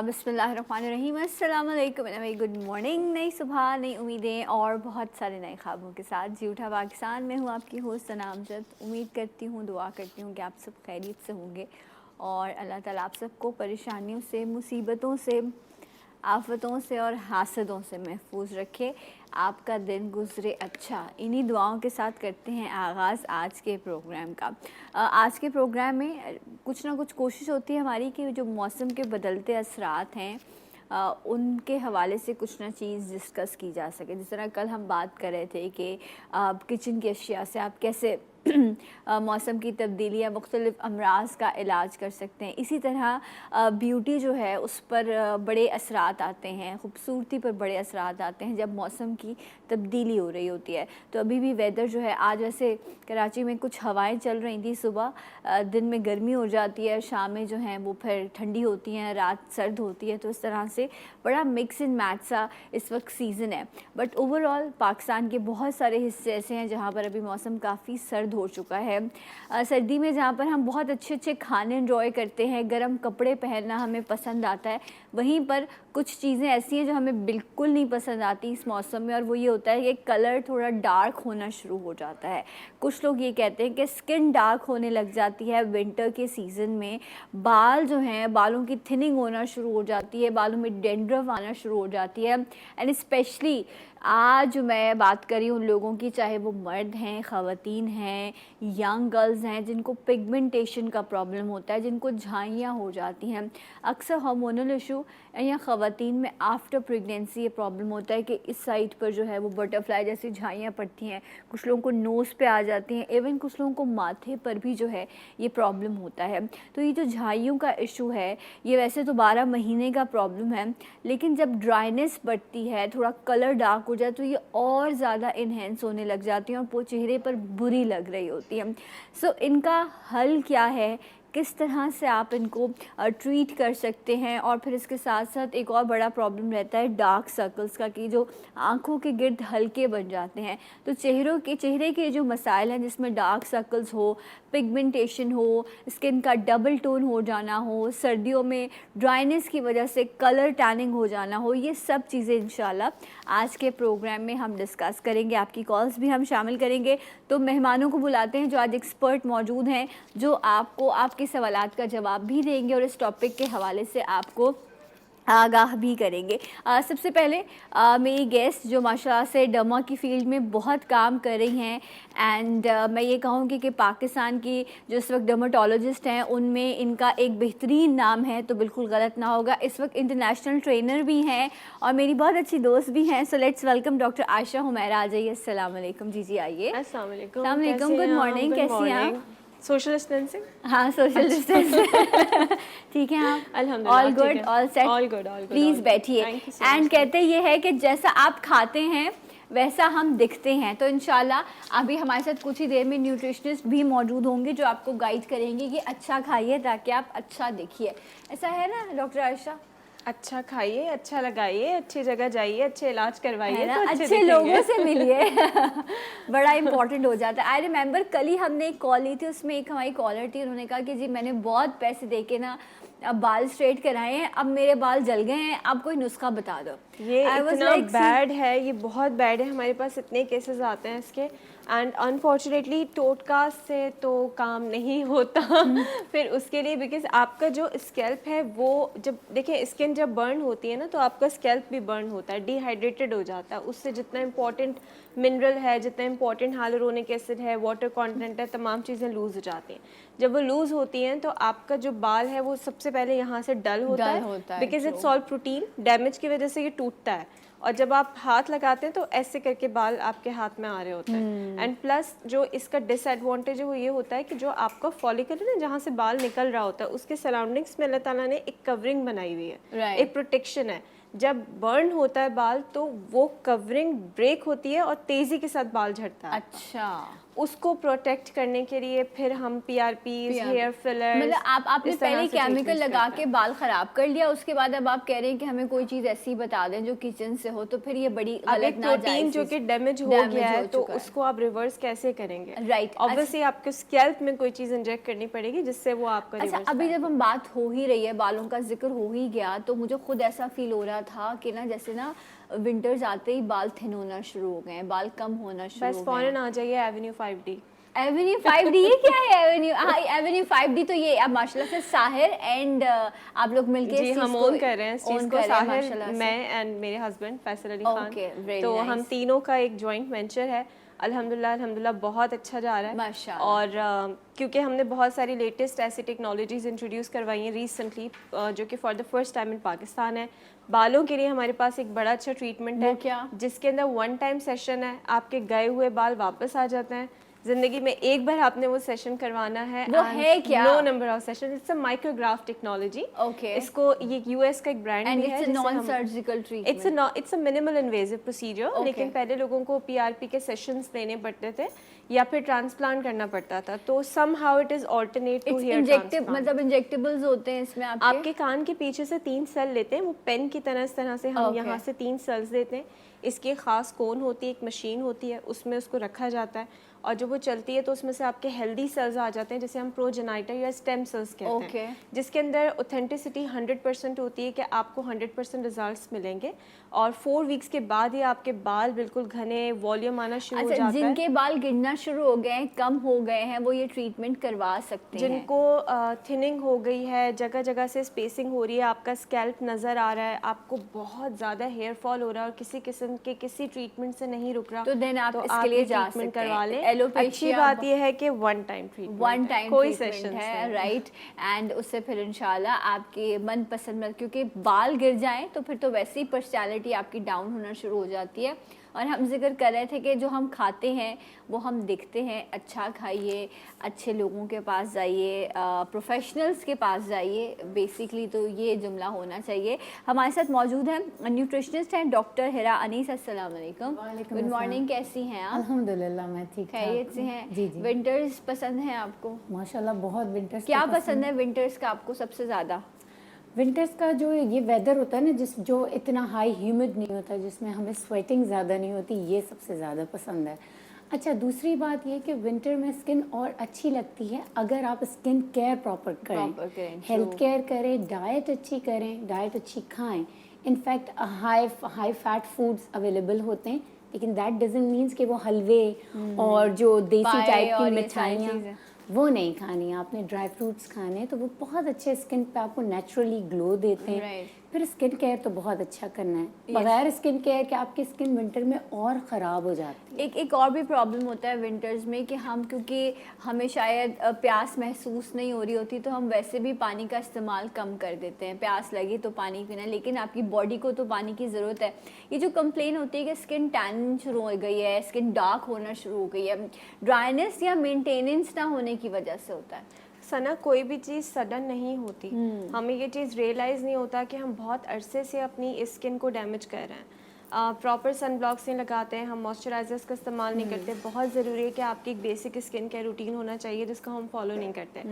बिस्मिल्लाहिर्रहमानिर्रहीम, अस्सलाम वालेकुम, गुड मॉर्निंग। नई सुबह, नई उम्मीदें और बहुत सारे नए ख्वाबों के साथ जी उठा पाकिस्तान में हूँ आपकी होस्ट सना अमजद। उम्मीद करती हूँ, दुआ करती हूँ कि आप सब खैरियत से होंगे और अल्लाह ताला आप सबको परेशानियों से, मुसीबतों से, आफतों से और हासदों से महफूज रखे, आपका दिन गुजरे अच्छा। इन्हीं दुआओं के साथ करते हैं आगाज़ आज के प्रोग्राम का। आज के प्रोग्राम में कुछ ना कुछ कोशिश होती है हमारी कि जो मौसम के बदलते असरात हैं उनके हवाले से कुछ ना चीज़ डिस्कस की जा सके। जिस तरह कल हम बात कर रहे थे कि किचन की अशिया से आप कैसे मौसम की तब्दीली या मुख्तलिफ़ अमराज का इलाज कर सकते हैं। इसी तरह ब्यूटी जो है उस पर बड़े असरात आते हैं, ख़ूबसूरती पर बड़े असरात आते हैं जब मौसम की तब्दीली हो रही होती है। तो अभी भी वेदर जो है, आज वैसे कराची में कुछ हवाएं चल रही थी, सुबह दिन में गर्मी हो जाती है, शाम में जो है वो फिर ठंडी होती हैं, रात सर्द होती है। तो इस तरह से बड़ा मिक्स एंड मैच सा इस वक्त सीज़न है। बट ओवरऑल पाकिस्तान के बहुत सारे हिस्से ऐसे हैं जहाँ पर अभी मौसम काफ़ी सर्द हो चुका है। सर्दी में जहाँ पर हम बहुत अच्छे अच्छे खाने एंजॉय करते हैं, गर्म कपड़े पहनना हमें पसंद आता है, वहीं पर कुछ चीज़ें ऐसी हैं जो हमें बिल्कुल नहीं पसंद आती इस मौसम में, और वो ये होता है कि कलर थोड़ा डार्क होना शुरू हो जाता है। कुछ लोग ये कहते हैं कि स्किन डार्क होने लग जाती है विंटर के सीज़न में, बाल जो हैं, बालों की थिनिंग होना शुरू हो जाती है, बालों में डेंड्रफ आना शुरू हो जाती है। एंड स्पेशली आज मैं बात करी उन लोगों की, चाहे वो मर्द हैं, ख़वातीन हैं, यंग गर्ल्स हैं, जिनको पिगमेंटेशन का प्रॉब्लम होता है, जिनको झाइयाँ हो जाती हैं। अक्सर हार्मोनल इशू या ख़वातीन में आफ्टर प्रेगनेंसी ये प्रॉब्लम होता है कि इस साइड पर जो है वो बटरफ्लाई जैसी झाइयाँ पड़ती हैं, कुछ लोगों को नोज़ पे आ जाती हैं, इवन कुछ लोगों को माथे पर भी जो है ये प्रॉब्लम होता है। तो ये जो झाइयों का इशू है, ये वैसे तो 12 महीने का प्रॉब्लम है, लेकिन जब ड्राइनेस बढ़ती है, थोड़ा कलर डार्क हो जाए, तो ये और ज़्यादा इन्हेंस होने लग जाती हैं और वो चेहरे पर बुरी लग रही होती है। सो इनका हल क्या है, किस तरह से आप इनको ट्रीट कर सकते हैं। और फिर इसके साथ साथ एक और बड़ा प्रॉब्लम रहता है डार्क सर्कल्स का, कि जो आँखों के गिर्द हल्के बन जाते हैं। तो चेहरे के जो मसाइल हैं, जिसमें डार्क सर्कल्स हो, पिगमेंटेशन हो, स्किन का डबल टोन हो जाना हो, सर्दियों में ड्राइनेस की वजह से कलर टैनिंग हो जाना हो, ये सब चीज़ें इंशाल्लाह आज के प्रोग्राम में हम डिस्कस करेंगे। आपकी कॉल्स भी हम शामिल करेंगे। तो मेहमानों को बुलाते हैं जो आज एक्सपर्ट मौजूद हैं, जो आपको आपके सवालात का जवाब भी देंगे और इस टॉपिक के हवाले से आपको आगाह भी करेंगे। सबसे पहले मेरी गेस्ट जो माशाल्लाह से डर्मा की फ़ील्ड में बहुत काम कर रही हैं, एंड मैं ये कहूँगी कि पाकिस्तान की जो इस वक्त डर्माटोलॉजिस्ट हैं उनमें इनका एक बेहतरीन नाम है, तो बिल्कुल गलत ना होगा। इस वक्त इंटरनेशनल ट्रेनर भी हैं और मेरी बहुत अच्छी दोस्त भी हैं। So let's welcome doctor Ayesha Humaira. आ जाइए। अस्सलाम वालेकुम। जी आइए। अस्सलाम वालेकुम। Good morning. कैसी हैं आप? Social distancing. हाँ, सोशल डिस्टेंस। ठीक है आप? अल्हम्दुलिल्लाह। All good, all set? All good. Please बैठिए। एंड कहते ये है कि जैसा आप खाते हैं वैसा हम दिखते हैं। तो इंशाल्लाह अभी हमारे साथ कुछ ही देर में न्यूट्रिशनिस्ट भी मौजूद होंगे जो आपको गाइड करेंगे कि अच्छा खाइए ताकि आप अच्छा दिखिए। ऐसा है ना डॉक्टर आयशा? अच्छा खाइए, अच्छा लगाइए, अच्छी जगह जाइए, अच्छे इलाज करवाइए, तो अच्छे लोगों से मिलिए। बड़ा इंपॉर्टेंट हो जाता है। आई रिमेंबर कल ही हमने एक कॉल ली थी, उसमें एक हमारी कॉलर थी, उन्होंने कहा कि जी मैंने बहुत पैसे दे के ना अब बाल स्ट्रेट कराए हैं, अब मेरे बाल जल गए हैं, आप कोई नुस्खा बता दो। ये इतना बैड है, ये बहुत बैड है। हमारे पास इतने केसेस आते हैं इसके, एंड अनफॉर्चुनेटली टोटका से तो काम नहीं होता। फिर उसके लिए बिकॉज आपका जो स्कैल्प है वो जब देखिए स्किन जब बर्न होती है ना, तो आपका स्कैल्प भी बर्न होता है, डिहाइड्रेटेड हो जाता है। उससे जितना इंपॉर्टेंट मिनरल है, जितना इंपॉर्टेंट हाइलुरोनिक एसिड है, वाटर कंटेंट है, तमाम चीज़ें लूज़ हो जाती हैं। जब वो लूज़ होती हैं तो आपका जो बाल है वो सबसे पहले यहाँ से डल होता है because it's all protein damage की वजह से ये टूटता है। और जब आप हाथ लगाते हैं तो ऐसे करके बाल आपके हाथ में आ रहे होते हैं। एंड प्लस जो इसका डिसएडवांटेज है वो ये होता है कि जो आपका फॉलिकल है ना, जहाँ से बाल निकल रहा होता है, उसके सराउंडिंग्स में अल्लाह ताला ने एक कवरिंग बनाई हुई है, एक प्रोटेक्शन है। जब बर्न होता है बाल तो वो कवरिंग ब्रेक होती है और तेज़ी के साथ बाल झड़ता है। अच्छा। उसको प्रोटेक्ट करने के लिए फिर हम PRPs, हेयर फिलर्स, मतलब आपने पहले केमिकल लगा के बाल खराब कर लिया, उसके बाद अब आप कह रहे हैं कि हमें कोई चीज ऐसी बता दें जो किचन से हो, तो फिर ये बड़ी गलत ना प्रोटीन जो कि डैमेज हो गया है तो उसको आप रिवर्स कैसे करेंगे? राइट, ऑब्वियसली आपको स्कैल्प में कोई चीज इंजेक्ट करनी पड़ेगी जिससे वो आपका अच्छा, अभी जब हम बात हो ही रही है, बालों का जिक्र हो ही गया, तो मुझे खुद ऐसा फील हो रहा था कि ना जैसे ना विंटर्स आते ही बाल थिन होना शुरू हो गए हैं, बाल कम होना शुरू हो गए हैं। बस फौरन आ जाइए एवेन्यू 5D। एवेन्यू 5D ये क्या है? एवेन्यू, हाँ, एवेन्यू 5D तो ये अब माशाल्लाह से साहिर एंड आप लोग मिलके जी हम ओन कर रहे हैं इस चीज को, साहिर, मैं एंड मेरे हस्बैंड फैसल अली खान, तो हम तीनों का एक जॉइंट वेंचर है। अल्हम्दुलिल्लाह बहुत अच्छा जा रहा है माशाल्लाह। और क्योंकि हमने बहुत सारी लेटेस्ट ऐसी टेक्नोलॉजीज इंट्रोड्यूस करवाई हैं रिसेंटली, जो कि for the first time in Pakistan है। बालों के लिए हमारे पास एक बड़ा अच्छा ट्रीटमेंट है क्या? जिसके अंदर 1 टाइम सेशन है, आपके गए हुए बाल वापस आ जाते हैं। जिंदगी में एक बार आपने वो सेशन करवाना है। वो है क्या? No number of session. It's a micrograph technology. Okay, इसको ये यूएस का एक ब्रांड भी है। Non surgical treatment, it's a minimal invasive procedure, लेकिन पहले लोगों को PRP के सेशंस लेने पड़ते थे या फिर ट्रांसप्लांट करना पड़ता था, तो somehow it is alternate to hair transplant. मतलब इंजेक्टेबल्स होते हैं इसमें आपके कान के पीछे से 3 सेल लेते हैं, वो पेन की तरह, इस तरह से हम यहाँ से 3 सेल्स देते हैं। इसकी खास कोन होती है, एक मशीन होती है, उसमें उसको रखा जाता है और जब वो चलती है तो उसमें से आपके हेल्दी सेल्स आ जाते हैं, जिसे हम प्रोजेनाइटर या स्टेम सेल्स कहते हैं, जिसके अंदर ऑथेंटिसिटी 100% होती है कि आपको 100% रिजल्ट्स मिलेंगे और 4 वीक्स के बाद ही आपके बाल बिल्कुल घने, वॉल्यूम आना शुरू हो जाता है। जिनके बाल गिरना शुरू हो गए हैं, कम हो गए हैं, वो ये ट्रीटमेंट करवा सकते हैं। जिनको थिनिंग हो गई है, जगह जगह से स्पेसिंग हो रही है, आपका स्कैल्प नज़र आ रहा है, आपको बहुत ज़्यादा हेयर फॉल हो रहा है और किसी किस्म के किसी ट्रीटमेंट से नहीं रुक रहा, तो देन आप इसके लिए जा सकते हैं, करवा लें। अच्छी बात यह है कि 1 टाइम ट्रीटमेंट, कोई सेशन है, राइट, एंड उससे फिर इंशाल्लाह आपके मनपसंद, क्योंकि बाल गिर जाएं तो फिर तो वैसे ही पर्सनैलिटी आपकी डाउन होना शुरू हो जाती है। और हम जिक्र कर रहे थे कि जो हम खाते हैं वो हम दिखते हैं, अच्छा खाइए, अच्छे लोगों के पास जाइए, प्रोफेशनल्स के पास जाइए, बेसिकली तो ये जुमला होना चाहिए। हमारे साथ मौजूद हैं न्यूट्रिशनिस्ट हैं डॉक्टर हिरा अनीस। अस्सलाम वालेकुम। गुड मॉर्निंग, कैसी हैं आप? अल्हम्दुलिल्लाह मैं ठीक, खैरियत से हैं? जी जी। विंटर्स पसंद हैं आपको? माशाल्लाह बहुत विंटर्स। क्या पसंद है विंटर्स का आपको सबसे ज़्यादा? विंटर्स का जो ये वेदर होता है ना, जो इतना हाई ह्यूमिड नहीं होता, जिसमें हमें स्वेटिंग ज़्यादा नहीं होती, ये सबसे ज़्यादा पसंद है। अच्छा, दूसरी बात ये कि विंटर में स्किन और अच्छी लगती है अगर आप स्किन केयर प्रॉपर करें, हेल्थ केयर करें, डाइट अच्छी करें, डाइट अच्छी खाएं। In fact high fat foods available होते हैं, लेकिन दैट डजंट मीन्स कि वो हलवे और जो देसी टाइप की मिठाइयाँ वो नहीं खानी है। आपने ड्राई फ्रूट्स खाने हैं तो वो बहुत अच्छे स्किन पे आपको नेचुरली ग्लो देते हैं। फिर स्किन केयर तो बहुत अच्छा करना है। बगैर स्किन केयर के आपकी स्किन विंटर में और ख़राब हो जाती है। एक और भी प्रॉब्लम होता है विंटर्स में कि हम, क्योंकि हमें शायद प्यास महसूस नहीं हो रही होती, तो हम वैसे भी पानी का इस्तेमाल कम कर देते हैं। प्यास लगी तो पानी पीना, लेकिन आपकी बॉडी को तो पानी की ज़रूरत है। ये जो कंप्लेन होती है कि स्किन टैन शुरू हो गई है, स्किन डार्क होना शुरू हो गई है, ड्राइनेस या मेंटेनेंस ना होने की वजह से होता है। सना, कोई भी चीज़ सडन नहीं होती। हमें ये चीज़ रियलाइज़ नहीं होता कि हम बहुत अरसे से अपनी स्किन को डैमेज कर रहे हैं। प्रॉपर सन ब्लॉक्स नहीं लगाते हैं, हम मॉइस्चराइजर्स का इस्तेमाल नहीं करते। बहुत ज़रूरी है कि आपकी एक बेसिक स्किन केयर रूटीन होना चाहिए जिसको हम फॉलो नहीं करते।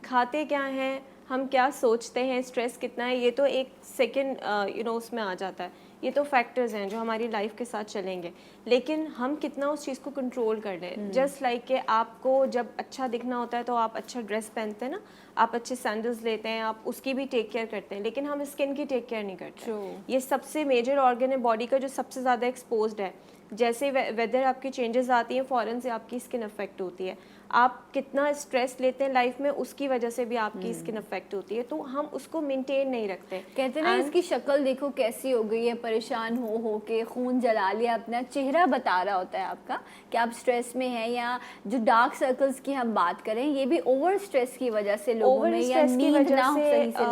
खाते क्या हैं, हम क्या सोचते हैं, स्ट्रेस कितना है, ये तो एक सेकेंड उसमें आ जाता है। ये तो फैक्टर्स हैं जो हमारी लाइफ के साथ चलेंगे, लेकिन हम कितना उस चीज़ को कंट्रोल कर लें। जस्ट लाइक कि आपको जब अच्छा दिखना होता है तो आप अच्छा ड्रेस पहनते हैं ना, आप अच्छे सैंडल्स लेते हैं, आप उसकी भी टेक केयर करते हैं, लेकिन हम स्किन की टेक केयर नहीं करते। ये सबसे मेजर ऑर्गन है बॉडी का जो सबसे ज़्यादा एक्सपोज्ड है। जैसे वेदर आपकी चेंजेस आती हैं, फ़ौरन से आपकी स्किन अफेक्ट होती है। आप कितना स्ट्रेस लेते हैं लाइफ में, उसकी वजह से भी आपकी स्किन अफेक्ट होती है, तो हम उसको मेंटेन नहीं रखते। कहते हैं इसकी शक्ल देखो कैसी हो गई है, परेशान हो के खून जला लिया, अपना चेहरा बता रहा होता है आपका कि आप स्ट्रेस में हैं। या जो डार्क सर्कल्स की हम बात करें, ये भी ओवर स्ट्रेस की वजह से लोगों में, या नींद ना सही से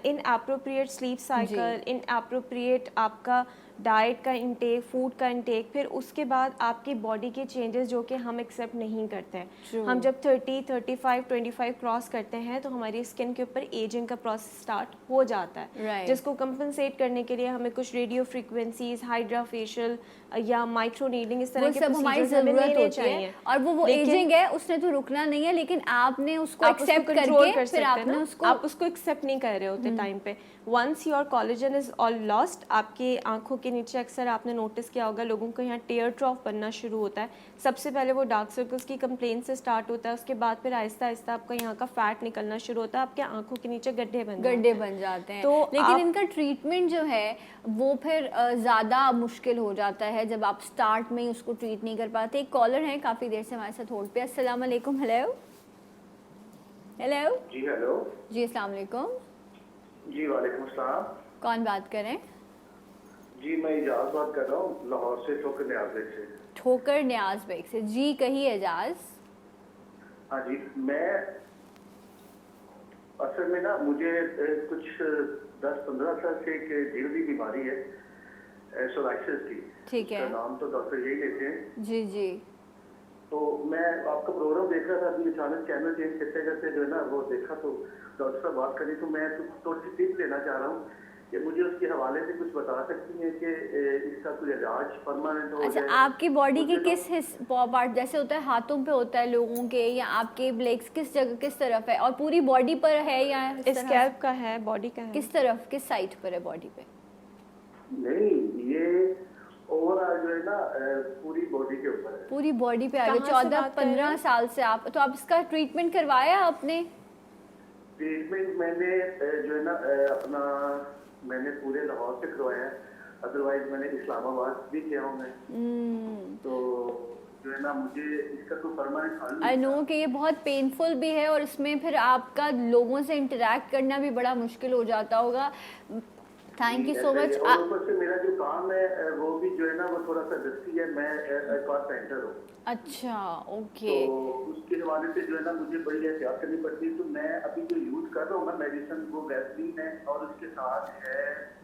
in appropriate sleep cycle, in appropriate आपका डाइट का इंटेक, फूड का इंटेक, फिर उसके बाद आपकी बॉडी के चेंजेस जो कि हम एक्सेप्ट नहीं करते हैं। हम जब 30, 35, 25 क्रॉस करते हैं तो हमारी स्किन के ऊपर एजिंग का प्रोसेस स्टार्ट हो जाता है, जिसको कंपनसेट करने के लिए हमें कुछ रेडियो फ्रीक्वेंसीज, हाइड्रा फेशियल या माइक्रो नीडलिंग, इस तरह के प्रोसीजर्स हमें लेने चाहिए। और वो एजिंग है, उसने तो रुकना नहीं है, लेकिन आपने उसको एक्सेप्ट करके फिर आपने उसको, आप उसको एक्सेप्ट नहीं कर रहे होते टाइम पे। Once your collagen is all lost, आपकी आंखों के नीचे अक्सर आपने नोटिस किया होगा लोगों को यहाँ टेयर ट्रॉफ बनना शुरू होता है। सबसे पहले वो डार्क सर्कल्स की कंप्लेंट से स्टार्ट होता है, उसके बाद फिर आहिस्ता आहिस्ता आपका यहाँ का फैट निकलना शुरू होता है, आपके आंखों के नीचे गड्ढे बन जाते हैं। तो लेकिन इनका ट्रीटमेंट जो है वो फिर ज़्यादा मुश्किल हो जाता है जब आप स्टार्ट में ही उसको ट्रीट नहीं कर पाते। एक कॉलर है काफ़ी देर से हमारे साथ होल्ड पे। अस्सलाम वालेकुम। हेलो हेलो जी हेलो जी, अस्सलाम वालेकुम। जी वालेकुम अस्सलाम। कौन बात कर रहे हैं? जी मैं इजाज़ बात कर रहा हूँ लाहौर से, ठोकर न्याज बेग से। ठोकर न्याज बेग से, जी कहिए एजाज। हाँ जी, मैं असल में ना मुझे कुछ 10-15 साल से एक दिल की बीमारी है, सोराइसिस की। ठीक है, उसका नाम तो डॉक्टर यही लेते हैं। जी जी। तो मैं आपका प्रोग्राम देख रहा था, अभी अचानक चैनल चेंज करते करते जो है ना वो देखा, तो डॉक्टर साहब बात करी, तो मैं थोड़ी सी टिप लेना चाह रहा हूँ कि मुझे उसके हवाले से कुछ बता सकती हैं कि इसका कोई इलाज परमानेंट हो अच्छा, जाए। आपकी बॉडी के मुझे किस पार्ट, जैसे होता है हाथों पे होता है लोगों के, या आपके लेग्स किस जगह, किस तरफ है, और पूरी बॉडी पर है या इस तरह? स्कैल्प का है, बॉडी का है, किस तरफ, किस साइड पर है बॉडी पे? नहीं, ये ओवरऑल जो है ना पूरी बॉडी के ऊपर है। पूरी बॉडी पे आ गया। कहाँ से बात कर रहे 14-15 हैं? साल से आप, तो आप इसका ट्रीटमेंट करवाया आपने? ट्रीटमेंट मैंने जो है ना अपना मैंने पूरे लाहौर से करवाया है, अदरवाइज मैंने इस्लामाबाद भी किया हूँ मैं। तो जो है ना मुझे इसका तो परमानेंट हल आई नो कि ये बहुत पेनफुल भी है, और इसमें फिर आपका लोगों से इंटरेक्ट करना भी बड़ा मुश्किल हो जाता होगा। Thank you so much. और ऊपर से मेरा जो काम है वो भी जो है ना वो थोड़ा सा रिस्की है, मैं कारपेंटर हूँ। अच्छा, ओके। तो उसके हवाले से जो है ना मुझे बड़ी एहतियात करनी पड़ती है। तो मैं अभी जो यूज कर रहा हूँ ना मेडिसिन, वो वैसलीन है और उसके साथ है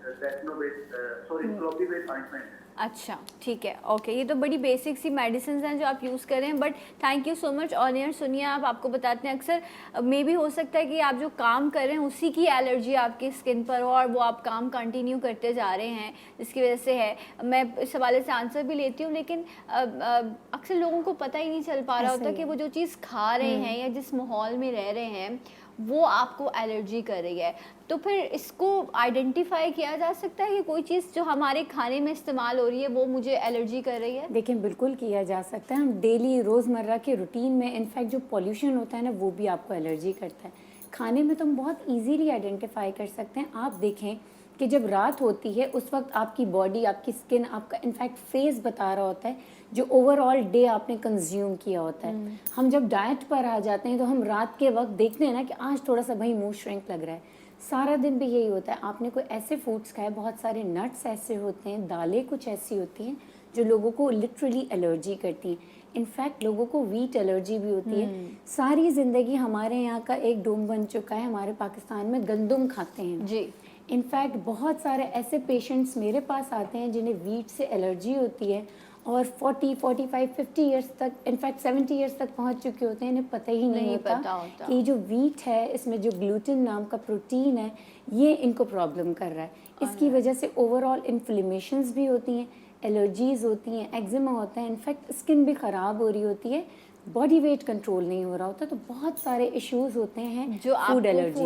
क्लोपिवेट ऑइंटमेंट। अच्छा, ठीक है, ओके। ये तो बड़ी बेसिक सी मेडिसिन हैं जो आप यूज़ करें, but thank you so much. On air सुनिए, आप, आपको बताते हैं अक्सर मे भी हो सकता है कि आप जो काम कर रहे हैं उसी की एलर्जी आपकी स्किन पर हो, और वो आप काम कंटिन्यू करते जा रहे हैं जिसकी वजह से है। मैं इस हवाले से आंसर भी लेती हूँ, लेकिन अक्सर लोगों को पता ही नहीं चल पा रहा होता कि वो जो चीज़ खा रहे हैं या जिस माहौल में रह रहे हैं वो आपको एलर्जी कर रही है। तो फिर इसको आइडेंटिफाई किया जा सकता है कि कोई चीज़ जो हमारे खाने में इस्तेमाल हो रही है वो मुझे एलर्जी कर रही है? देखिए, बिल्कुल किया जा सकता है। हम डेली रोज़मर्रा के रूटीन में इनफैक्ट जो पॉल्यूशन होता है ना वो भी आपको एलर्जी करता है। खाने में तो हम बहुत इजीली आइडेंटिफाई कर सकते हैं। आप देखें कि जब रात होती है उस वक्त आपकी बॉडी, आपकी स्किन, आपका इनफैक्ट फेस बता रहा होता है जो ओवरऑल डे आपने कंज्यूम किया होता है। हम जब डाइट पर आ जाते हैं तो हम रात के वक्त देखते हैं ना कि आज थोड़ा सा भाई मुंह श्रिंक लग रहा है। सारा दिन भी यही होता है। आपने कोई ऐसे फूड्स खाए, बहुत सारे नट्स ऐसे होते हैं, दालें कुछ ऐसी होती हैं जो लोगों को लिटरली एलर्जी करती हैं। इनफैक्ट लोगों को वीट एलर्जी भी होती है। सारी ज़िंदगी हमारे यहाँ का एक डोम बन चुका है, हमारे पाकिस्तान में गंदम खाते हैं जी। इनफैक्ट बहुत सारे ऐसे पेशेंट्स मेरे पास आते हैं जिन्हें वीट से एलर्जी होती है और 40, 45, 50 ईयर्स तक, इनफैक्ट 70 ईयर्स तक पहुंच चुके होते हैं। इन्हें पता ही नहीं होता कि जो वीट है इसमें जो ग्लूटेन नाम का प्रोटीन है ये इनको प्रॉब्लम कर रहा है। इसकी वजह से ओवरऑल इन्फ्लेमेशंस भी होती हैं, एलर्जीज़ होती हैं, एक्जिमा होता है, इनफैक्ट स्किन भी ख़राब हो रही होती है, बॉडी वेट कंट्रोल नहीं हो रहा होता। तो बहुत सारे इश्यूज होते हैं जो फूड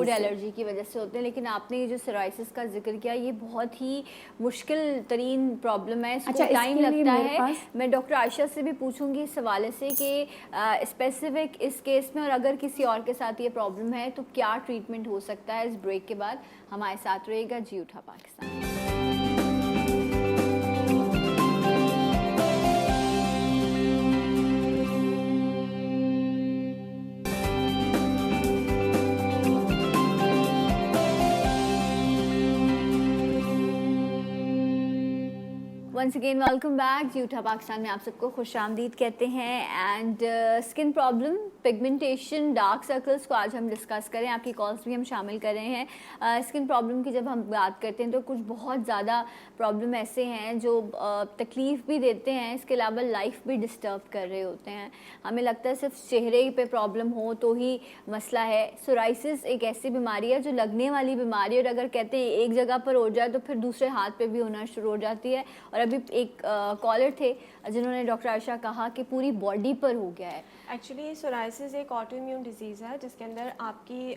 एलर्जी की वजह से होते हैं। लेकिन आपने ये जो सोराइसिस का जिक्र किया, ये बहुत ही मुश्किल तरीन प्रॉब्लम है, इसको टाइम लगता है। मैं डॉक्टर आयशा से भी पूछूंगी इस हवाले से कि स्पेसिफिक इस केस में, और अगर किसी और के साथ ये प्रॉब्लम है तो क्या ट्रीटमेंट हो सकता है। इस ब्रेक के बाद हमारे साथ रहेगा जी उठा Pakistan. Once again welcome back. झूठा पाकिस्तान में आप सबको खुशामदीद कहते हैं। And skin problem, pigmentation, dark circles को आज हम डिस्कस करें। आपकी कॉल्स भी हम शामिल कर रहे हैं। स्किन प्रॉब्लम की जब हम बात करते हैं तो कुछ बहुत ज़्यादा प्रॉब्लम ऐसे हैं जो तकलीफ़ भी देते हैं, इसके अलावा लाइफ भी डिस्टर्ब कर रहे होते हैं। हमें लगता है सिर्फ चेहरे पे प्रॉब्लम हो तो ही मसला है। सोराइसिस एक ऐसी बीमारी है जो लगने वाली बीमारी है, और अगर कहते हैं एक जगह पर हो जाए तो फिर दूसरे हाथ पे भी होना शुरू हो जाती है। और अभी एक कॉलर थे जिन्होंने डॉक्टर आयशा कहा कि पूरी बॉडी पर हो गया है। एक्चुअली सोराइसिस एक ऑटोइम्यून डिजीज़ है जिसके अंदर आपकी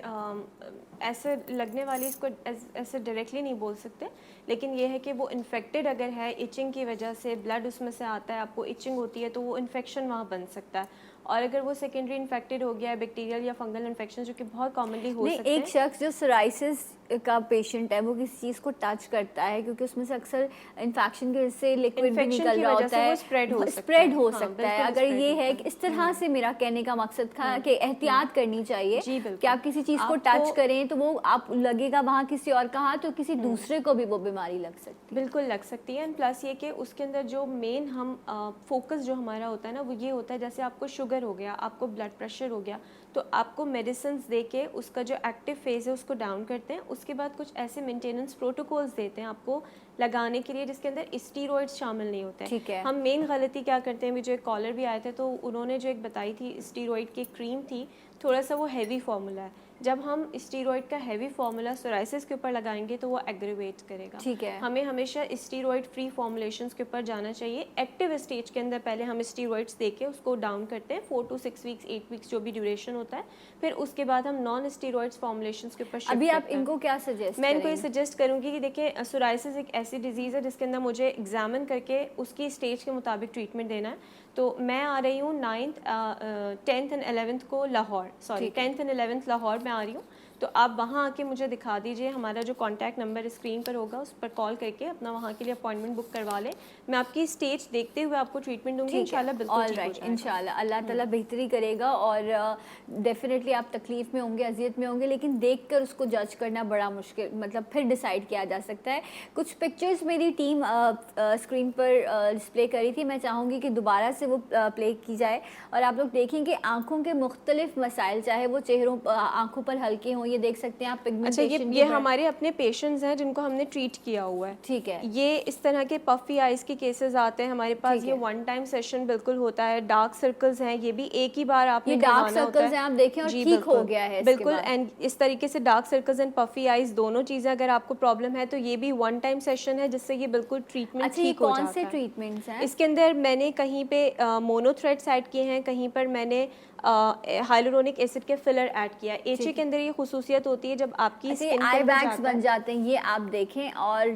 ऐसे लगने वाली, इसको ऐसे डायरेक्टली नहीं बोल सकते, लेकिन ये है कि वो इन्फेक्टेड अगर है, इचिंग की वजह से ब्लड उसमें से आता है, आपको इचिंग होती है तो वो इन्फेक्शन वहाँ बन सकता है। और अगर वो सेकेंडरी इन्फेक्टेड हो गया है, बैक्टीरियल या फंगल इन्फेक्शन जो कि बहुत कॉमनली हो सकते हैं। एक शख्स जो सोराइसिस का पेशेंट है वो किसी चीज़ को टच करता है क्योंकि उसमें से अक्सर इन्फेक्शन की वजह से लिक्विड भी निकल रहा होता है, स्प्रेड हो सकता है। अगर ये है कि इस तरह से, मेरा कहने का मकसद था कि एहतियात करनी चाहिए कि आप किसी चीज़ को टच करें तो वो आप लगेगा वहाँ किसी और का हाथ, तो किसी दूसरे को भी वो बीमारी लग सकती है। बिल्कुल लग सकती है। एंड प्लस ये कि उसके अंदर जो मेन हम फोकस जो हमारा होता है ना, वो ये होता है जैसे आपको शुगर हो गया, आपको ब्लड प्रेशर हो गया, तो आपको मेडिसिन दे के उसका जो एक्टिव फेज है उसको डाउन करते हैं। उसके बाद कुछ ऐसे मेंटेनेंस प्रोटोकॉल्स देते हैं आपको लगाने के लिए जिसके अंदर स्टीरॉइड्स शामिल नहीं होते हैं। ठीक है। हम मेन गलती क्या करते हैं, भी जो एक कॉलर भी आए थे तो उन्होंने जो एक बताई थी स्टीरॉइड की क्रीम थी, थोड़ा सा वो हैवी फार्मूला है। जब हम स्टीरॉइड का हैवी फार्मूला सोराइसिस के ऊपर लगाएंगे तो वो एग्रीवेट करेगा। ठीक है। हमें हमेशा स्टीरॉइड फ्री फॉर्मुलेशंस के ऊपर जाना चाहिए। एक्टिव स्टेज के अंदर पहले हम स्टीरॉइड्स देके उसको डाउन करते हैं 4 to 6 वीक्स, 8 वीक्स जो भी ड्यूरेशन होता है, फिर उसके बाद हम नॉन स्टीरॉइड्स फॉर्मुलेशंस के ऊपर शिफ्ट अभी आप करते हैं। इनको क्या सजेस्ट मैं इनको ये सजेस्ट करूँगी कि देखिए सोराइसिस एक ऐसी डिजीज़ है जिसके अंदर मुझे एग्जामिन करके उसकी स्टेज के मुताबिक ट्रीटमेंट देना है। तो मैं आ रही हूँ 9th, 10th एंड 11th को Lahore, 10th and 11th Lahore में आ रही हूँ। तो आप वहाँ आके मुझे दिखा दीजिए, हमारा जो कॉन्टैक्ट नंबर स्क्रीन पर होगा उस पर कॉल करके अपना वहाँ के लिए अपॉइंटमेंट बुक करवा लें। मैं आपकी स्टेज देखते हुए आपको ट्रीटमेंट दूंगी इंशाल्लाह। बिल्कुल ठीक हो जाएगा इंशाल्लाह। अल्लाह ताला बेहतरी करेगा और डेफिनेटली आप तकलीफ़ में होंगे, अजियत में होंगे, लेकिन देखकर उसको जज करना बड़ा मुश्किल, मतलब फिर डिसाइड किया जा सकता है। कुछ पिक्चर्स मेरी टीम स्क्रीन पर डिस्प्ले करी थी, मैं चाहूँगी कि दोबारा से वो प्ले की जाए और आप लोग देखें कि आँखों के मुख्तलिफ मसाइल, चाहे वो चेहरों आँखों पर हल्के हों, ये देख सकते हैं आप पिगमेंटेशन। अच्छा, ये हमारे अपने पेशेंट्स हैं जिनको हमने ट्रीट किया हुआ है। ठीक है। ये इस तरह के पफी आइज के केसेस आते हैं हमारे पास। ये वन टाइम सेशन बिल्कुल होता है। डार्क सर्कल्स हैं, ये भी एक ही बार आपने डार्क सर्कल्स हैं, आप देखें, और ठीक हो गया है बिल्कुल। एंड इस तरीके से dark circles and puffy eyes दोनों चीजें अगर आपको प्रॉब्लम है तो ये भी वन टाइम सेशन है जिससे ये बिल्कुल ट्रीटमेंट ठीक हो जाता है। कौन से ट्रीटमेंट्स हैं इसके अंदर? मैंने कहीं पे मोनोथ्रेड्स ऐड किए हैं, कहीं पर मैंने हाइलुरोनिक एसिड के फिलर ऐड किया है। एचे के अंदर ये खुसूसियत होती है जब आपकी स्किन आई बैग्स बन जाते हैं, ये आप देखें, और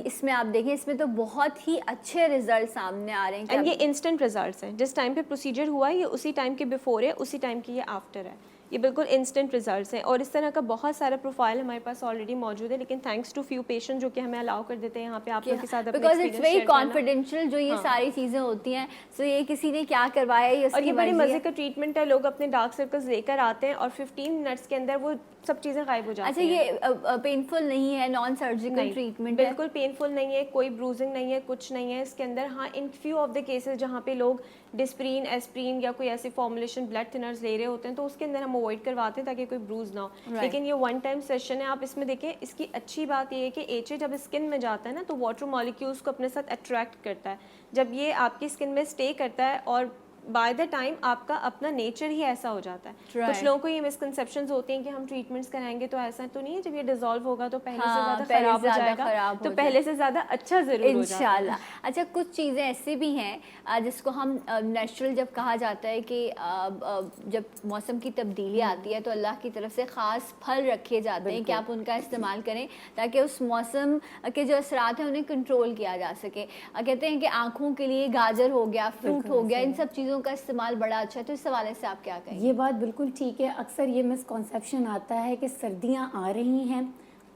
इसमें आप देखें, इसमें तो बहुत ही अच्छे रिजल्ट सामने आ रहे हैं। एंड ये इंस्टेंट रिजल्ट्स हैं। जिस टाइम पे प्रोसीजर हुआ है ये उसी टाइम के बिफोर है, उसी टाइम के ये आफ्टर है। ये बिल्कुल इंस्टेंट रिजल्ट्स हैं। और इस तरह का बहुत सारा प्रोफाइल हमारे पास ऑलरेडी मौजूद है, लेकिन थैंक्स टू फ्यू पेशेंट जो कि हमें अलाउ कर देते हैं यहाँ पे आप लोगों के साथ अपना बिकॉज इट्स वेरी कॉन्फिडेंशियल जो ये सारी चीज़ें होती हैं। सो ये किसी ने क्या करवाया है, और ये बड़ी मजे का ट्रीटमेंट है। लोग अपने डार्क सर्कल्स लेकर आते हैं और 15 मिनट्स के अंदर वो सब चीज़ें गायब हो जाती हैं। अच्छा, ये पेनफुल नहीं है, नॉन सर्जिकल ट्रीटमेंट है? बिल्कुल पेनफुल नहीं है, कोई ब्रूजिंग नहीं है, कुछ नहीं है इसके अंदर। हाँ, in few of the cases जहाँ पे लोग डिस्प्रीन, एस्प्रीन या कोई ऐसी फॉर्मुलेशन ब्लड थिनर्स ले रहे होते हैं तो उसके अंदर हम अवॉइड करवाते हैं ताकि कोई ब्रूज ना हो। लेकिन ये वन टाइम सेशन है। आप इसमें देखें, इसकी अच्छी बात ये है कि एचे जब स्किन में जाता है ना तो वाटर मॉलिक्यूल्स को अपने साथ अट्रैक्ट करता है। जब ये आपकी स्किन में स्टे करता है और बाय द टाइम आपका अपना नेचर ही ऐसा हो जाता है। कुछ लोगों को ये मिसकंसेप्शंस होती हैं कि हम ट्रीटमेंट्स कराएंगे तो ऐसा तो नहीं है, जब ये डिसॉल्व होगा तो पहले से ज़्यादा खराब हो जाएगा, तो पहले से ज़्यादा अच्छा ज़रूर हो जाएगा इंशाल्लाह। अच्छा, कुछ चीज़ें ऐसी भी हैं जिसको हम नेचुरल जब कहा जाता है कि जब मौसम की तब्दीली आती है तो अल्लाह की तरफ से ख़ास फल रखे जाते हैं कि आप उनका इस्तेमाल करें ताकि उस मौसम के जो असरात हैं उन्हें कंट्रोल किया जा सके। कहते हैं कि आँखों के लिए गाजर हो गया, फ्रूट हो गया, इन सब चीज़ों का इस्तेमाल बड़ा अच्छा है। तो इस हवाले से आप क्या कहेंगे? ये बात बिल्कुल ठीक है। अक्सर ये मिसकॉन्सेप्शन आता है कि सर्दियाँ आ रही हैं,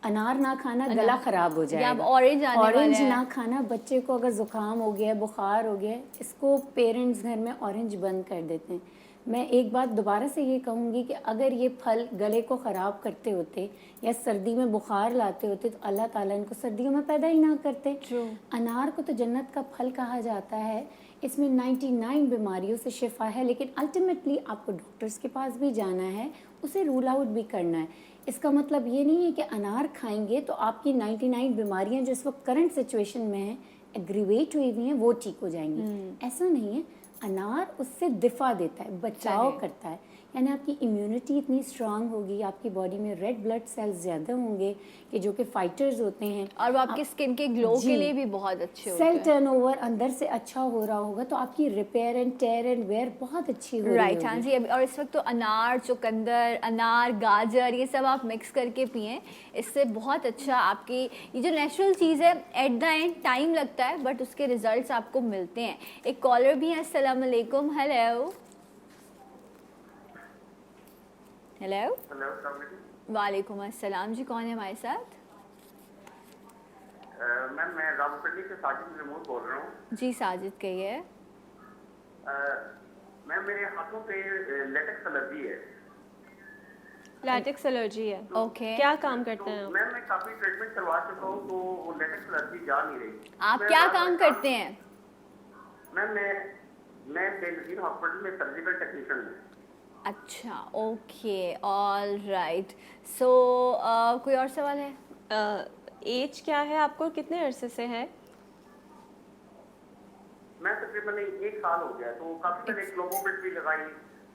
अनार ना खाना गला ख़राब हो जाएगा, ऑरेंज ना खाना, बच्चे को अगर ज़ुकाम हो गया, बुखार हो गया, इसको पेरेंट्स घर में ऑरेंज बंद कर देते हैं। मैं एक बात दोबारा से ये कहूँगी कि अगर ये फल गले को ख़राब करते होते या सर्दी में बुखार लाते होते तो अल्लाह ताला इनको सर्दियों में पैदा ही ना करते। True. अनार को तो जन्नत का फल कहा जाता है, इसमें 99 बीमारियों से शिफा है, लेकिन अल्टीमेटली आपको डॉक्टर्स के पास भी जाना है, उसे रूल आउट भी करना है। इसका मतलब ये नहीं है कि अनार खाएंगे तो आपकी 99 बीमारियां जो इस वक्त करंट सिचुएशन में हैं, एग्रीवेट हुई हुई हैं, वो ठीक हो जाएंगी। ऐसा नहीं है, अनार उससे दिफा देता है, बचाव करता है, यानी आपकी इम्यूनिटी इतनी स्ट्रांग होगी, आपकी बॉडी में रेड ब्लड सेल्स ज़्यादा होंगे कि जो कि फाइटर्स होते हैं, और वो आपके स्किन के ग्लो के लिए भी बहुत अच्छे होते सेल हैं। टर्नओवर अंदर से अच्छा हो रहा होगा तो आपकी repair and tear and wear बहुत अच्छी हो रही राइट, हाँ होगी। जी। और इस वक्त तो अनार, चुकंदर, अनार, गाजर, ये सब आप मिक्स करके पिएं, इससे बहुत अच्छा आपकी ये जो नेचुरल चीज़ है, एट द एंड टाइम लगता है बट उसके रिजल्ट्स आपको मिलते हैं। एक कॉलर भी है। अस्सलाम वालेकुम। Hello hello. हेलो, अस्सलाम वालेकुम। वालेकुम अस्सलाम जी, कौन है हमारे साथ? मैम, मैं रावलपिंडी से साजिद महमूद बोल रहा हूँ। जी साजिद कहिए। मैम, मेरे हाथों पे लेटेक्स एलर्जी है। लैटेक्स एलर्जी है। ओके। क्या काम करते तो हैं आप? मैम, मैं काफी ट्रीटमेंट करवा चुका हूँ तो वो लेटेक्स एलर्जी जा नहीं रही। आप मैं क्या बार-बार काम करते हैं? मैम, मैं बेनजीर हॉस्पिटल में सर्जिकल टेक्नीशियन हूँ। अच्छा, ओके, ऑल राइट। सो कोई और सवाल है? एज क्या है आपको, कितने अरसे से है? मैं तकरीबन 1 साल हो गया, तो काफी मैंने ग्लोबोमेट भी लगाई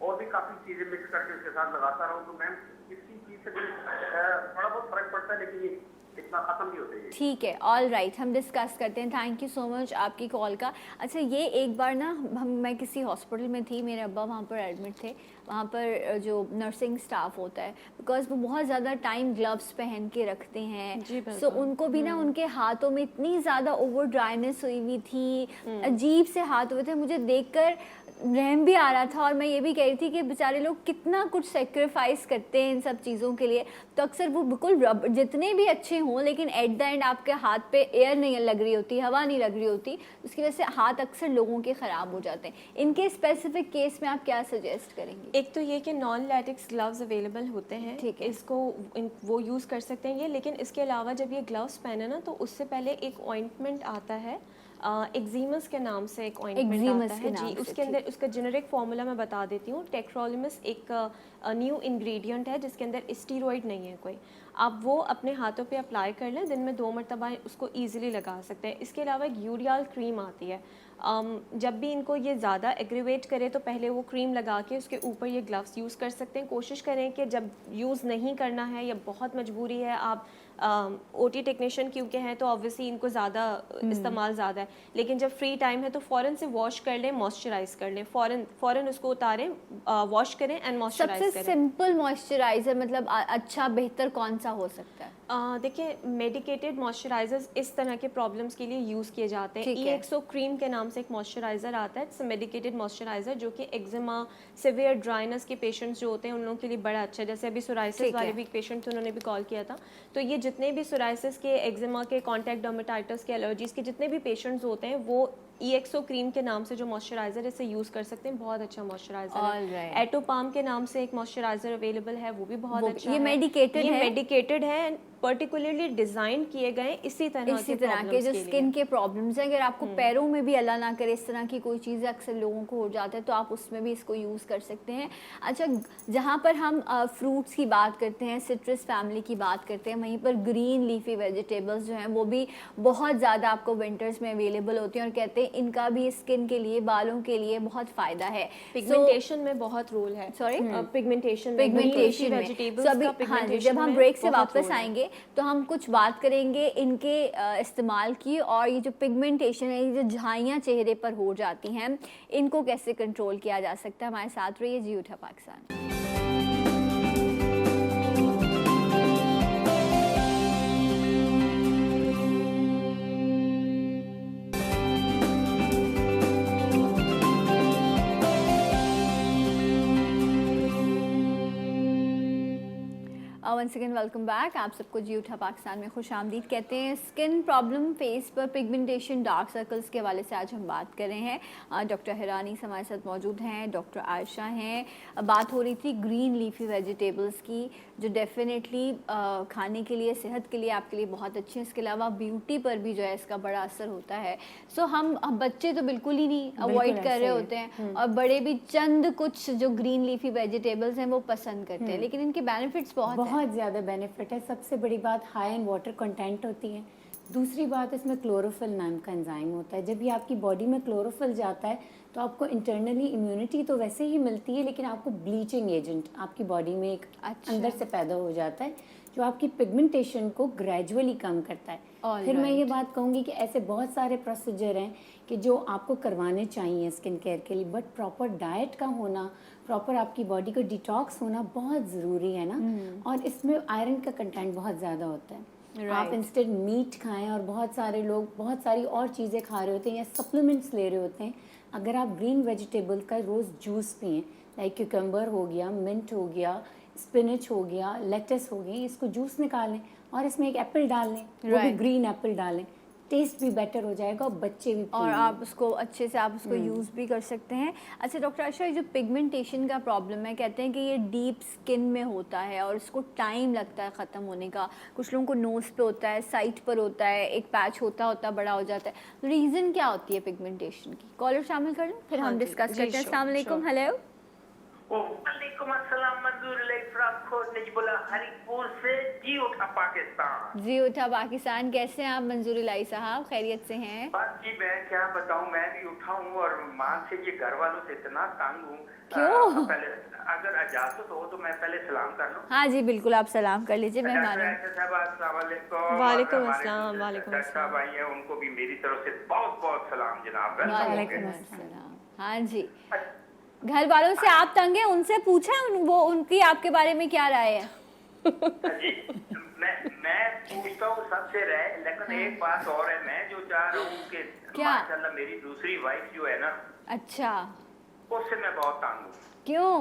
और भी काफी चीजें मिक्स करके उसके साथ लगाता रहा हूँ। तो मैम, किसी चीज से थोड़ा बहुत फर्क पड़ता है, लेकिन ये इतना खत्म नहीं होता ये। ठीक है, ऑल राइट, हम डिस्कस करते हैं। थैंक यू सो मच आपकी कॉल का। अच्छा, ये एक बार ना मैं किसी हॉस्पिटल में थी, मेरे अब्बा वहाँ पर एडमिट थे। वहाँ पर जो नर्सिंग स्टाफ होता है, बिकॉज वो बहुत ज़्यादा टाइम ग्लव्स पहन के रखते हैं, जी, बिल्कुल। सो उनको भी ना उनके हाथों में इतनी ज़्यादा ओवर ड्राइनेस हुई हुई थी, अजीब से हाथ हुए थे, मुझे देखकर रहम भी आ रहा था। और मैं ये भी कह रही थी कि बेचारे लोग कितना कुछ सेक्रीफाइस करते हैं इन सब चीज़ों के लिए। तो अक्सर वो बिल्कुल जितने भी अच्छे हों, लेकिन एट द एंड आपके हाथ पे एयर नहीं लग रही होती, हवा नहीं लग रही होती, उसकी वजह से हाथ अक्सर लोगों के ख़राब हो जाते हैं। इनके स्पेसिफिक केस में आप क्या सजेस्ट करेंगे? एक तो ये कि नॉन लैटेक्स ग्लव्स अवेलेबल होते हैं, ठीक है। इसको वो यूज़ कर सकते हैं ये। लेकिन इसके अलावा जब ये ग्लव्स पहने ना, तो उससे पहले एक ऑइंटमेंट आता है, एक्जीमस के नाम से एक ऑइंटमेंट एक्जीमस आता के है नाम जी। से, उसके अंदर उसका जेनेरिक फार्मूला मैं बता देती हूँ। टेक्रोलिमस एक न्यू इंग्रेडिएंट है जिसके अंदर स्टीरॉइड नहीं है कोई। आप वो अपने हाथों पे अप्लाई कर लें, दिन में 2 मरतबा उसको ईजिली लगा सकते हैं। इसके अलावा एक यूरियाल क्रीम आती है। जब भी इनको ये ज़्यादा एग्रीवेट करे तो पहले वो क्रीम लगा के उसके ऊपर ये ग्लव्स यूज़ कर सकते हैं। कोशिश करें कि जब यूज़ नहीं करना है या बहुत मजबूरी है, आप ओटी टेक्नीशियन क्योंकि हैं तो ऑब्वियसली इनको ज़्यादा इस्तेमाल ज़्यादा है, लेकिन जब फ्री टाइम है तो फ़ौरन से वॉश कर लें, मॉइस्चराइज कर लें, फ़ौरन उसको उतारें, वॉश करें एंड मॉइस्चराइज सबसे करें। सिंपल मॉइस्चराइजर मतलब अच्छा बेहतर कौन सा हो सकता है? देखिए, मेडिकेटेड मॉइस्चराइजर्स इस तरह के प्रॉब्लम्स के लिए यूज़ किए जाते हैं। ठीक है। EXO क्रीम के नाम से एक मॉइस्चराइज़र आता है, इट्स मेडिकेटेड मॉइस्चराइज़र, जो कि एक्जिमा, सिवियर ड्राइनेस के पेशेंट्स जो होते हैं उन लोगों के लिए बड़ा अच्छा है। जैसे अभी सोराइसिस ठीक वाले है। भी एक पेशेंट थे, उन्होंने भी कॉल किया था। तो ये जितने भी सोराइसिस के, एक्जिमा के, कॉन्टैक्ट डर्मेटाइटिस के, एलर्जीज़ के जितने भी पेशेंट्स होते हैं, वो EXO क्रीम के नाम से जो मॉइस्चराइज़र है इसे यूज़ कर सकते हैं। बहुत अच्छा मॉइस्चराइज़र All है। right. एटोपाम के नाम से एक मॉइस्चराइज़र अवेलेबल है, वो भी बहुत वो अच्छा ये है। medicated ये है? मेडिकेटेड है, पर्टिकुलरली डिज़ाइन किए गए इसी तरह के जो प्रॉब्लम्स स्किन के प्रॉब्लम्स हैं। अगर आपको पैरों में भी अल्लाह ना करे इस तरह की कोई चीज़ें अक्सर लोगों को हो जाता है, तो आप उसमें भी इसको यूज़ कर सकते हैं। अच्छा, जहाँ पर हम फ्रूट्स की बात करते हैं, सिट्रस फैमिली की बात करते हैं, वहीं पर ग्रीन लीफी वेजिटेबल्स जो हैं वो भी बहुत ज़्यादा आपको विंटर्स में अवेलेबल होती हैं, और कहते हैं इनका भी स्किन के लिए, बालों के लिए बहुत फ़ायदा है। पिगमेंटेशन में बहुत रोल है। Sorry? पिगमेंटेशन पिगमेंटेशन में वेजिटेबल्स अभी का हाँ जी, pigmentation जब हम में ब्रेक से बहुत वापस role है। आएंगे तो हम कुछ बात करेंगे इनके इस्तेमाल की, और ये जो पिगमेंटेशन है, ये जो झाइयाँ चेहरे पर हो जाती हैं, इनको कैसे कंट्रोल किया जा सकता है। हमारे साथ रहिए जी उठा Pakistan. Once again welcome back. आप सबको जी उठा पाकिस्तान में खुश आमदीद कहते हैं। स्किन प्रॉब्लम, फेस पर पिगमेंटेशन, डार्क सर्कल्स के हवाले से आज हम बात कर रहे हैं। डॉक्टर हिरानी हमारे साथ मौजूद हैं, डॉक्टर आयशा हैं। बात हो रही थी ग्रीन लीफी वेजिटेबल्स की, जो डेफिनेटली खाने के लिए, सेहत के लिए, आपके लिए बहुत अच्छी है। इसके अलावा ब्यूटी पर भी जो है इसका बड़ा असर होता है। सो हम बच्चे तो बिल्कुल ही नहीं अवॉइड कर रहे होते हैं, और बड़े भी चंद कुछ जो ग्रीन लीफी वेजिटेबल्स हैं वो पसंद करते हैं, लेकिन इनके बेनिफिट्स बहुत ज़्यादा बेनिफिट है। सबसे बड़ी बात हाई इन वाटर कंटेंट होती है। दूसरी बात, इसमें क्लोरोफिल नाम का एंजाइम होता है। जब ये आपकी बॉडी में क्लोरोफिल जाता है तो आपको इंटरनली इम्यूनिटी तो वैसे ही मिलती है, लेकिन आपको ब्लीचिंग एजेंट आपकी बॉडी में एक अंदर से पैदा हो जाता है, जो आपकी पिगमेंटेशन को ग्रेजुअली कम करता है। फिर मैं ये बात कहूँगी कि ऐसे बहुत सारे प्रोसीजर हैं कि जो आपको करवाने चाहिए स्किन केयर के लिए, बट प्रॉपर डाइट का होना, प्रॉपर आपकी बॉडी को डिटॉक्स होना बहुत ज़रूरी है ना। और इसमें आयरन का कंटेंट बहुत ज़्यादा होता है। आप इंस्टेड मीट खाएं, और बहुत सारे लोग बहुत सारी और चीज़ें खा रहे होते हैं या सप्लीमेंट्स ले रहे होते हैं। अगर आप ग्रीन वेजिटेबल का रोज़ जूस पिएं, लाइक क्यूकम्बर हो गया, मिंट हो गया, स्पिनच हो गया, लेटस हो गई, इसको जूस निकालें और इसमें एक एप्पल डाल लें, वो भी ग्रीन एप्पल डालें, टेस्ट भी बेटर हो जाएगा और बच्चे भी और आप उसको अच्छे से आप उसको यूज़ भी कर सकते हैं। अच्छा डॉक्टर आयशा, ये जो पिगमेंटेशन का प्रॉब्लम है, कहते हैं कि ये डीप स्किन में होता है और इसको टाइम लगता है ख़त्म होने का। कुछ लोगों को नोज़ पे होता है, साइड पर होता है, एक पैच होता बड़ा हो जाता है। रीज़न क्या होती है पिगमेंटेशन की? कॉलर शामिल कर लें, फिर हम डिस्कस करते हैं। अस्सलाम वालेकुम। हेलो। वालेकुम अस्सलाम। मंजूर नजबुल्ला हरिपुर से जी उठा पाकिस्तान। जी उठा पाकिस्तान, कैसे हैं आप मंजूर इलाही साहब? खैरियत से हैं? बस जी, मैं क्या बताऊं, मैं भी उठा हूं और मां से ये घर वालों से इतना तंग हूं। क्यों? पहले अगर इजाजत हो तो मैं पहले सलाम कर लूं। हाँ जी बिल्कुल, आप सलाम कर लीजिए। मेहमान वालेकुम अस्सलाम। वालेकुम डॉक्टर साहब आई हैं, उनको भी मेरी तरफ से बहुत बहुत सलाम जनाब। वालेकुम अस्सलाम। हाँ जी, घर वालों से आप तंग हैं, उनसे पूछा वो उनकी आपके बारे में क्या राय है? जी, मैं पूछता हूँ सबसे रहे, लेकिन एक बात और है, मैं जो चाह रहा हूँ कि माशाल्लाह मेरी दूसरी वाइफ जो है ना, अच्छा, उससे मैं बहुत तंग हूँ। क्यों?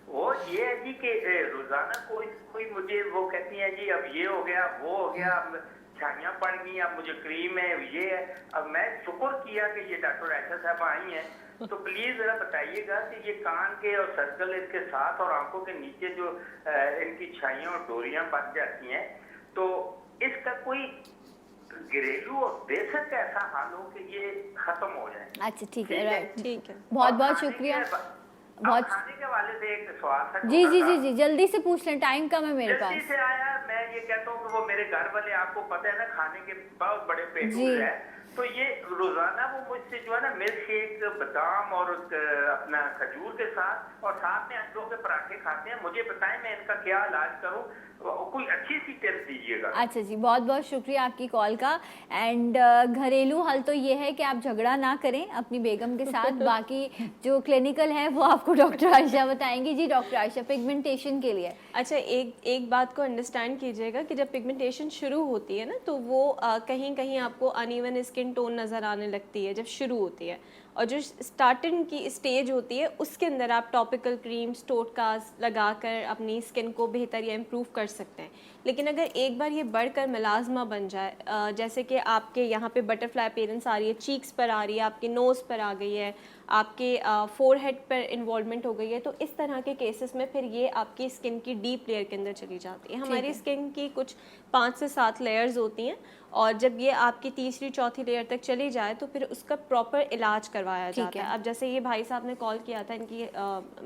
वो ये है जी कि रोजाना कोई मुझे वो कहती है जी अब ये हो गया, वो हो गया, अब छाइयाँ पड़ गई, अब मुझे क्रीम है, ये है। अब मैं शुक्र किया कि ये डॉक्टर आयशा साहब आई हैं, तो प्लीज जरा बताइएगा कि ये कान के और सर्कल इसके साथ और आंखों के नीचे जो इनकी छाइयाँ और डोरियां बच जाती हैं, तो इसका कोई घरेलू और बेसिक ऐसा हल हो कि ये खत्म हो जाए। अच्छा ठीक है, राइट, ठीक है। बहुत बहुत शुक्रिया। बहुत खाने के हवाले से एक सवाल था। जी जी जी जी, जल्दी से पूछ लें, टाइम कम है मेरे जल्दी पास। से आया। मैं ये कहता हूँ कि वो मेरे घर वाले, आपको पता है ना, खाने के बहुत बड़े पेटूल है, तो ये रोजाना वो मुझसे जो है ना मिल्क शेक, बादाम और अपना खजूर के साथ और साथ में अंडों के पराठे खाते हैं। मुझे बताएं मैं इनका क्या इलाज करूं, कोई अच्छी सी टिप्स दीजिएगा। अच्छा जी, बहुत बहुत शुक्रिया आपकी कॉल का। एंड घरेलू हल तो ये है कि आप झगड़ा ना करें अपनी बेगम के साथ। बाकी जो क्लिनिकल है वो आपको डॉक्टर आयशा बताएंगी। जी डॉक्टर आयशा, पिगमेंटेशन के लिए अच्छा, एक बात को अंडरस्टैंड कीजिएगा कि जब पिगमेंटेशन शुरू होती है ना, तो वो कहीं कहीं आपको अनइवन स्किन टोन नज़र आने लगती है जब शुरू होती है, और जो स्टार्टिंग की स्टेज होती है उसके अंदर आप टॉपिकल क्रीम्स, टोटकास लगाकर अपनी स्किन को बेहतर या इम्प्रूव कर सकते हैं। लेकिन अगर एक बार ये बढ़कर मलाजमा बन जाए, जैसे कि आपके यहाँ पे बटरफ्लाई अपीयरेंस आ रही है, चीक्स पर आ रही है, आपके नोज़ पर आ गई है, आपके फोरहेड पर इन्वॉल्वमेंट हो गई है, तो इस तरह के केसेस में फिर ये आपकी स्किन की डीप लेयर के अंदर चली जाती है। हमारी स्किन की कुछ 5 से 7 लेयर्स होती हैं, और जब ये आपकी तीसरी चौथी लेयर तक चली जाए तो फिर उसका प्रॉपर इलाज करवाया जाता है। अब जैसे ये भाई साहब ने कॉल किया था, इनकी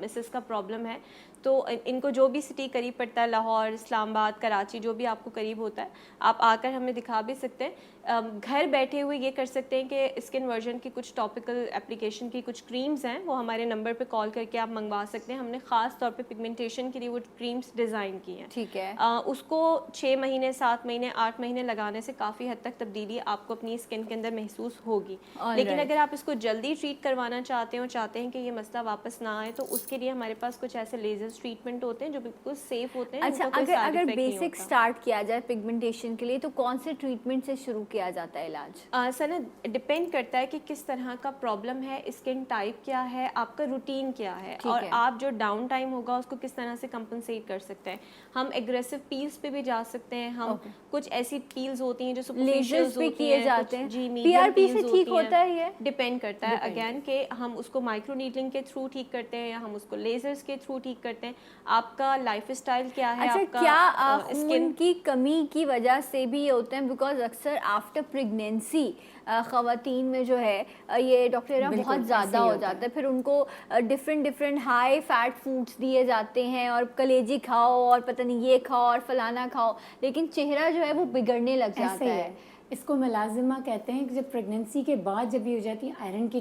मिसेस का प्रॉब्लम है, तो इनको जो भी सिटी करीब पड़ता है, लाहौर, इस्लामाबाद, कराची, जो भी आपको करीब होता है, आप आकर हमें दिखा भी सकते हैं। घर बैठे हुए ये कर सकते हैं कि स्किन वर्जन की कुछ टॉपिकल एप्लीकेशन की कुछ क्रीम्स हैं, वो हमारे नंबर पे कॉल करके आप मंगवा सकते हैं। हमने ख़ास तौर पे पिगमेंटेशन के लिए वो क्रीम्स डिज़ाइन की हैं। ठीक है। उसको 6 महीने, 7 महीने, 8 महीने लगाने से काफ़ी हद तक तब्दीली आपको अपनी स्किन के अंदर महसूस होगी। लेकिन अगर आप इसको जल्दी ट्रीट करवाना चाहते हैं और चाहते हैं कि ये मसला वापस ना आए, तो उसके लिए हमारे पास कुछ ऐसे लेजर्स बेस्ड ट्रीटमेंट होते हैं जो बिल्कुल सेफ होते हैं। अच्छा, उनका कोई अगर side अगर effect नहीं बेसिक होता। स्टार्ट किया जाए पिगमेंटेशन के लिए तो कौन से ट्रीटमेंट से शुरू किया जाता है इलाज? सर ना डिपेंड करता है कि किस तरह का प्रॉब्लम है, स्किन टाइप क्या है, आपका रूटीन क्या है, ठीक और है। आप जो डाउन टाइम होगा उसको किस तरह से कंपनसेट कर सकते हैं। हम एग्रेसिव पील्स पे भी जा सकते हैं, हम Okay. कुछ ऐसी पील्स होती हैं जो लेजर्स सुपरफिशियल्स पे होती किए हैं, जाते कुछ हैं। जी मीडियम पीआरपी से पील्स ठीक होती होता है ये? हैं। डिपेंड करता है Depend अगेन कि हम उसको माइक्रो नीडलिंग के थ्रू ठीक करते हैं या हम उसको लेजर्स के थ्रू ठीक करते हैं। आपका लाइफस्टाइल क्या है, अच्छा, आपका क्या खून स्किन की कमी की वजह से भी ये होते हैं? बिकॉज अक्सर आफ्टर प्रेगनेंसी ख़वातीन में जो है ये डॉक्टर बिल्कुल, बहुत ज़्यादा ऐसे ही हो होता जाता है, फिर उनको डिफरेंट हाई फैट फूड्स दिए जाते हैं और कलेजी खाओ और पता नहीं ये खाओ और फलाना खाओ, लेकिन चेहरा जो है वो बिगड़ने लग जाता ऐसे ही है। है। इसको मलाजिमा कहते हैं कि जब प्रेगनेंसी के बाद जब ये हो जाती है, आयरन की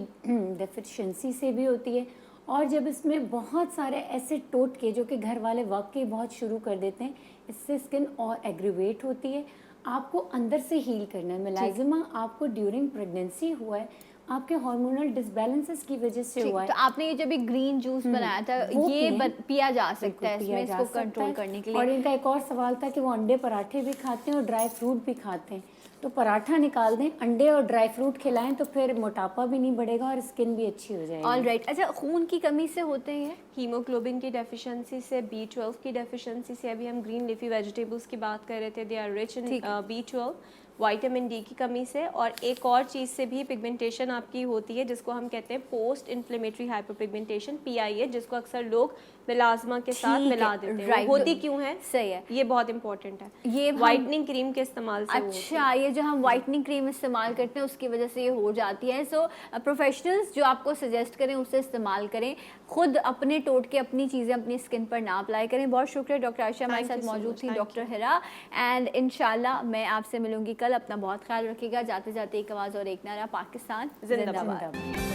डेफिशिएंसी से भी होती है, और जब इसमें बहुत सारे ऐसे टोटके जो कि घर वाले वाकई बहुत शुरू कर देते हैं, इससे स्किन और एग्रीवेट होती है। आपको अंदर से हील करना है। मलाजिमा आपको ड्यूरिंग प्रेगनेंसी हुआ है, आपके हार्मोनल डिसबैलेंसेस की वजह से ठीक, हुआ है। तो आपने ये जब एक ग्रीन जूस बनाया था वो ये पिएं। पिया जा सकता बिल्कुल है पिया इसमें जा इसको सकता कंट्रोल है। करने के और लिए? इनका एक और सवाल था कि वो अंडे पराठे भी खाते हैं और ड्राई फ्रूट भी खाते हैं, तो पराठा निकाल दें, अंडे और ड्राई फ्रूट खिलाएं, तो फिर मोटापा भी नहीं बढ़ेगा और स्किन भी अच्छी हो जाएगी। All right. अच्छा, खून की कमी से होते हैं? हीमोग्लोबिन की डेफिशिएंसी से, B12 की डेफिशिएंसी से, अभी हम ग्रीन लीफी वेजिटेबल्स की बात कर रहे थे, दे आर रिच इन ठीक है। B12, विटामिन डी की कमी से, और एक और चीज़ से भी पिगमेंटेशन आपकी होती है जिसको हम कहते हैं पोस्ट इन्फ्लेमेटरी हाइपरपिगमेंटेशन, PIH, जिसको अक्सर लोग मिलाजमा के साथ ठीक मिला है, देते हैं। right, वो होती good. क्यों है? सही है। ये बहुत इंपॉर्टेंट है। ये हम- वाइटनिंग क्रीम के इस्तेमाल से वो होती है। अच्छा, ये जो हम वाइटनिंग क्रीम इस्तेमाल करते हैं उसकी वजह से ये हो जाती है। सो प्रोफेशनल्स जो आपको सजेस्ट करें उसे इस्तेमाल करें, खुद अपने टोटके अपनी चीज़ें अपनी स्किन पर ना अप्लाई करें। बहुत शुक्रिया डॉक्टर आयशा हमारे Thank you साथ so मौजूद much. थी, Thank डॉक्टर हिरा, एंड इंशाल्लाह मैं आपसे मिलूंगी कल। अपना बहुत ख्याल रखिएगा। जाते जाते एक आवाज़ और एक नारा, पाकिस्तान जिंदाबाद। जिंदाबाद।